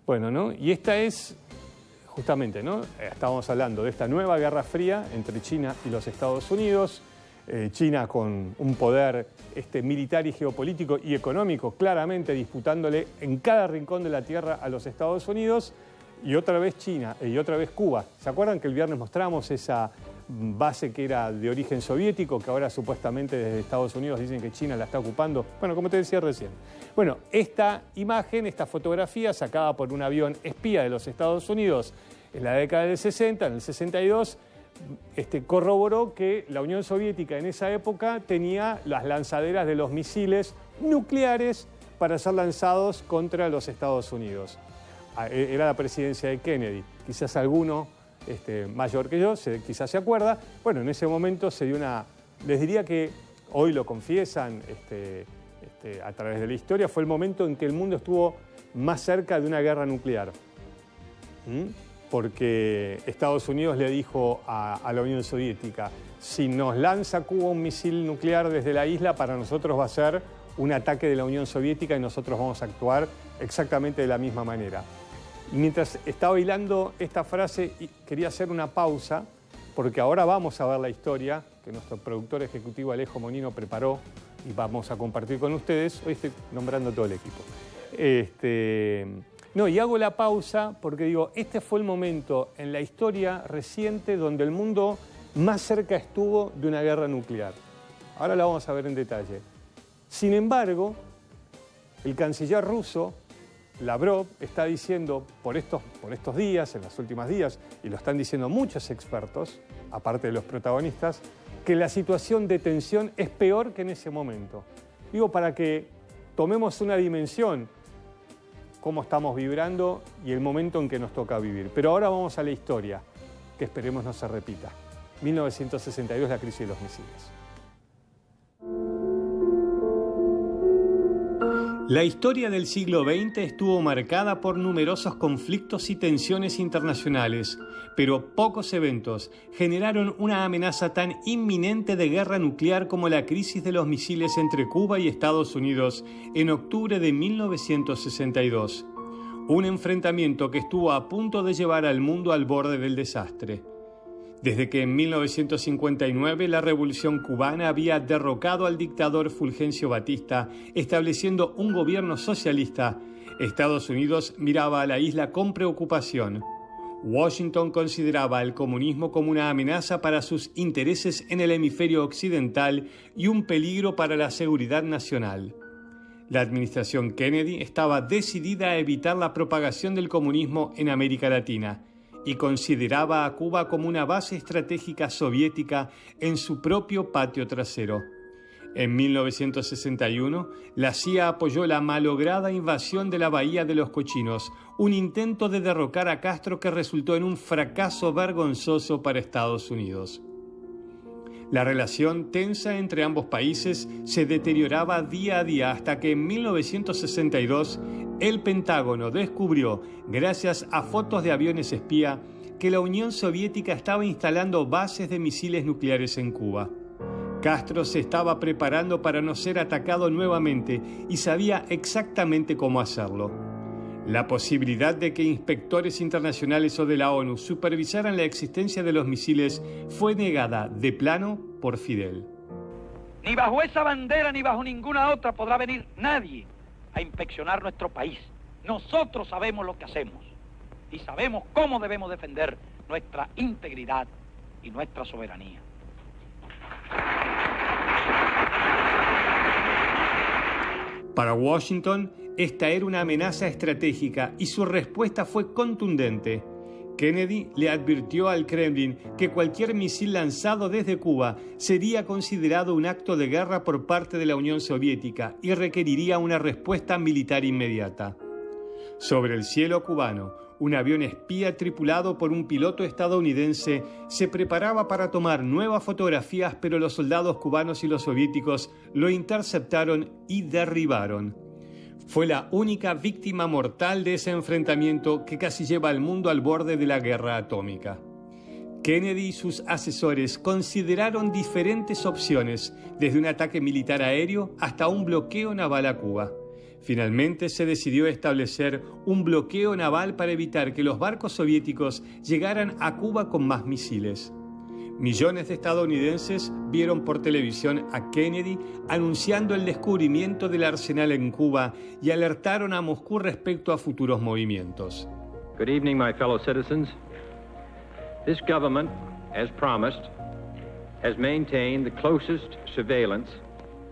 Bueno, ¿no? Y esta es justamente, ¿no? Estábamos hablando de esta nueva Guerra Fría entre China y los Estados Unidos. China con un poder militar y geopolítico y económico claramente disputándole en cada rincón de la tierra a los Estados Unidos. Y otra vez China y otra vez Cuba. ¿Se acuerdan que el viernes mostramos esa base que era de origen soviético, que ahora supuestamente desde Estados Unidos dicen que China la está ocupando? Bueno, como te decía recién. Bueno, esta imagen, esta fotografía sacada por un avión espía de los Estados Unidos en la década del 60, en el 62, corroboró que la Unión Soviética en esa época tenía las lanzaderas de los misiles nucleares para ser lanzados contra los Estados Unidos. Era la presidencia de Kennedy. Quizás alguno mayor que yo quizás se acuerda. Bueno, en ese momento se dio les diría que hoy lo confiesan a través de la historia, fue el momento en que el mundo estuvo más cerca de una guerra nuclear. Porque Estados Unidos le dijo a la Unión Soviética, si nos lanza Cuba un misil nuclear desde la isla, para nosotros va a ser un ataque de la Unión Soviética y nosotros vamos a actuar exactamente de la misma manera. Y mientras estaba hilando esta frase, quería hacer una pausa, porque ahora vamos a ver la historia que nuestro productor ejecutivo Alejo Monino preparó y vamos a compartir con ustedes. Hoy estoy nombrando todo el equipo. No, y hago la pausa porque digo, este fue el momento en la historia reciente donde el mundo más cerca estuvo de una guerra nuclear. Ahora la vamos a ver en detalle. Sin embargo, el canciller ruso, Lavrov, está diciendo por estos días, en los últimos días, y lo están diciendo muchos expertos, aparte de los protagonistas, que la situación de tensión es peor que en ese momento. Digo, para que tomemos una dimensión, cómo estamos vibrando y el momento en que nos toca vivir. Pero ahora vamos a la historia, que esperemos no se repita. 1962, la crisis de los misiles. La historia del siglo XX estuvo marcada por numerosos conflictos y tensiones internacionales, pero pocos eventos generaron una amenaza tan inminente de guerra nuclear como la crisis de los misiles entre Cuba y Estados Unidos en octubre de 1962. Un enfrentamiento que estuvo a punto de llevar al mundo al borde del desastre. Desde que en 1959 la Revolución Cubana había derrocado al dictador Fulgencio Batista, estableciendo un gobierno socialista, Estados Unidos miraba a la isla con preocupación. Washington consideraba el comunismo como una amenaza para sus intereses en el hemisferio occidental y un peligro para la seguridad nacional. La administración Kennedy estaba decidida a evitar la propagación del comunismo en América Latina y consideraba a Cuba como una base estratégica soviética en su propio patio trasero. En 1961, la CIA apoyó la malograda invasión de la Bahía de los Cochinos, un intento de derrocar a Castro que resultó en un fracaso vergonzoso para Estados Unidos. La relación tensa entre ambos países se deterioraba día a día hasta que en 1962 el Pentágono descubrió, gracias a fotos de aviones espía, que la Unión Soviética estaba instalando bases de misiles nucleares en Cuba. Castro se estaba preparando para no ser atacado nuevamente y sabía exactamente cómo hacerlo. La posibilidad de que inspectores internacionales o de la ONU supervisaran la existencia de los misiles fue negada de plano por Fidel. Ni bajo esa bandera ni bajo ninguna otra podrá venir nadie a inspeccionar nuestro país. Nosotros sabemos lo que hacemos y sabemos cómo debemos defender nuestra integridad y nuestra soberanía. Para Washington, esta era una amenaza estratégica y su respuesta fue contundente. Kennedy le advirtió al Kremlin que cualquier misil lanzado desde Cuba sería considerado un acto de guerra por parte de la Unión Soviética y requeriría una respuesta militar inmediata. Sobre el cielo cubano, un avión espía tripulado por un piloto estadounidense se preparaba para tomar nuevas fotografías, pero los soldados cubanos y los soviéticos lo interceptaron y derribaron. Fue la única víctima mortal de ese enfrentamiento que casi lleva al mundo al borde de la guerra atómica. Kennedy y sus asesores consideraron diferentes opciones, desde un ataque militar aéreo hasta un bloqueo naval a Cuba. Finalmente se decidió establecer un bloqueo naval para evitar que los barcos soviéticos llegaran a Cuba con más misiles. Millones de estadounidenses vieron por televisión a Kennedy anunciando el descubrimiento del arsenal en Cuba y alertaron a Moscú respecto a futuros movimientos. Good evening, my fellow citizens. This government, as promised, has maintained the closest surveillance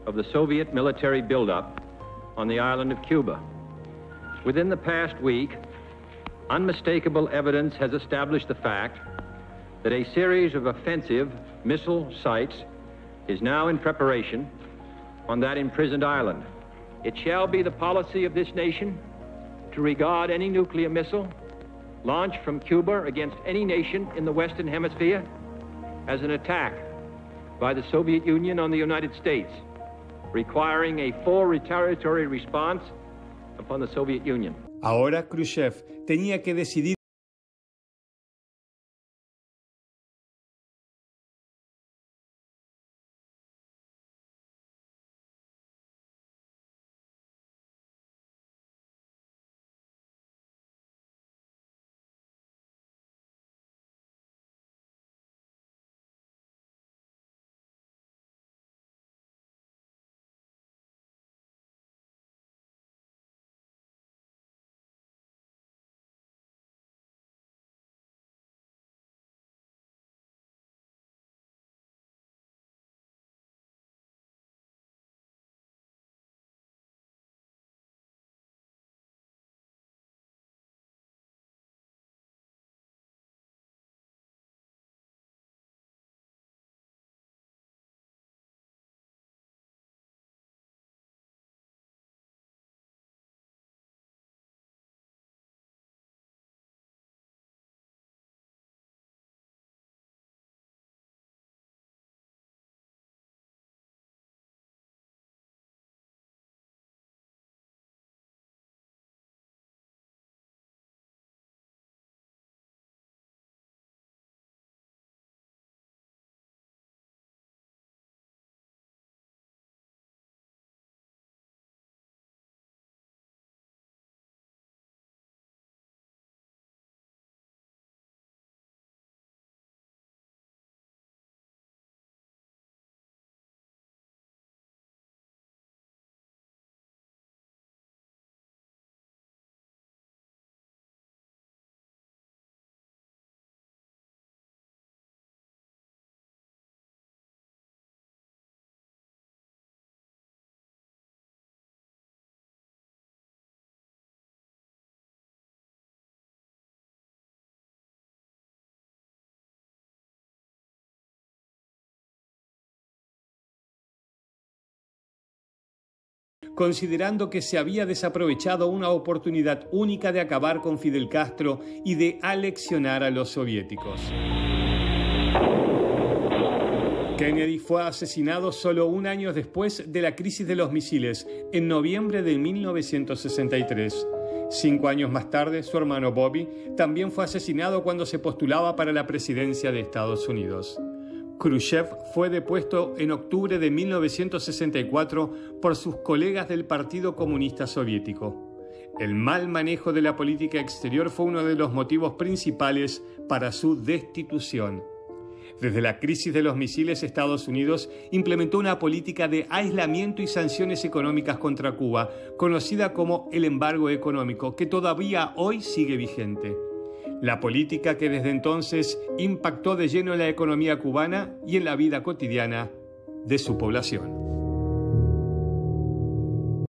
of the Soviet military buildup on the island of Cuba. Within the past week, unmistakable evidence has established the fact that a series of offensive missile sites is now in preparation on that imprisoned island. It shall be the policy of this nation to regard any nuclear missile launched from Cuba against any nation in the Western Hemisphere as an attack by the Soviet Union on the United States, requiring a full retaliatory response upon the Soviet Union. Ahora Khrushchev tenía que decidir considerando que se había desaprovechado una oportunidad única de acabar con Fidel Castro y de aleccionar a los soviéticos. Kennedy fue asesinado solo un año después de la crisis de los misiles, en noviembre de 1963. 5 años más tarde, su hermano Bobby también fue asesinado cuando se postulaba para la presidencia de Estados Unidos. Khrushchev fue depuesto en octubre de 1964 por sus colegas del Partido Comunista Soviético. El mal manejo de la política exterior fue uno de los motivos principales para su destitución. Desde la crisis de los misiles, Estados Unidos implementó una política de aislamiento y sanciones económicas contra Cuba, conocida como el embargo económico, que todavía hoy sigue vigente. La política que desde entonces impactó de lleno en la economía cubana y en la vida cotidiana de su población.